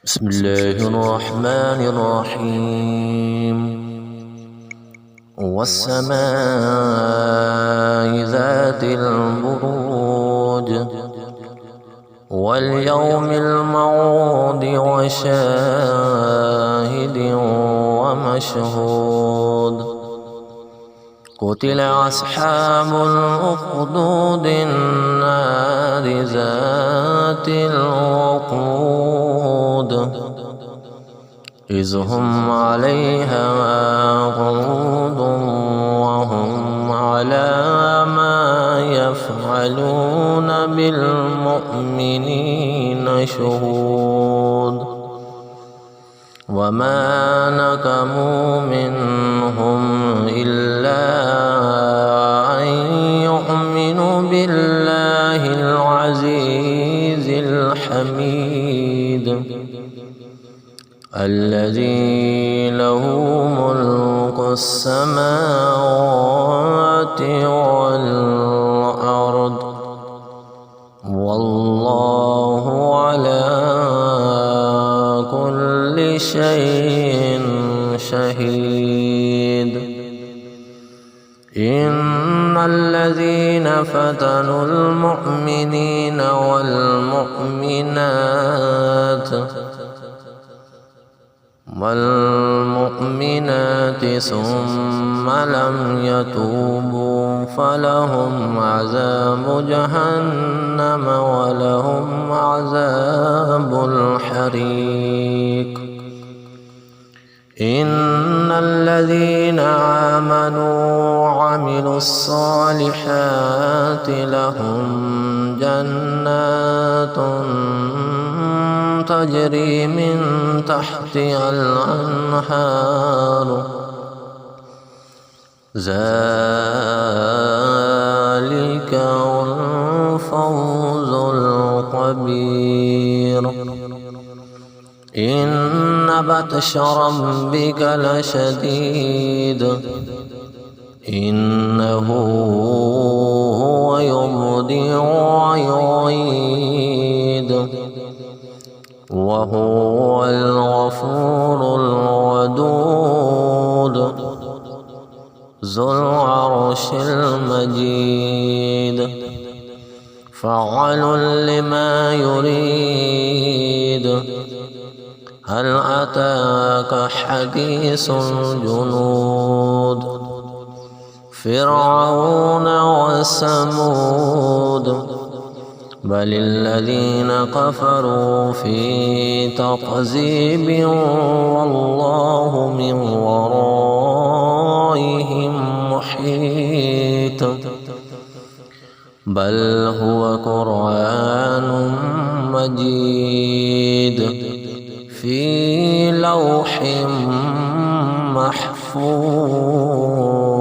بسم الله الرحمن الرحيم. والسماء ذات البروج واليوم الموعود وشاهد ومشهود. قتل أصحاب الأخدود النار ذات الوقود إذ هم عليها قعود وهم على ما يفعلون بالمؤمنين شهود. وما نقموا منهم إلا أن يؤمنوا بالله العزيز الحميد الذي له ملك السماوات والأرض والله على كل شيء شهيد. إن الذين فتنوا المؤمنين والمؤمنات ثم لم يتوبوا فلهم عذاب جهنم ولهم عذاب الحريق. إن الذين آمنوا وعملوا الصالحات لهم جنات تجري من تحتها الأنهار ذلك الفوز الكبير. إن بطش ربك لشديد إنه هو يبدئ ويعيد وهو الغفور الودود ذو العرش المجيد فعال لما يريد. هل أتاك حديث الجنود فرعون وثمود بل الذين كفروا في تكذيب والله من ورائهم محيط. بل هو قرآن مجيد في لوح محفوظ.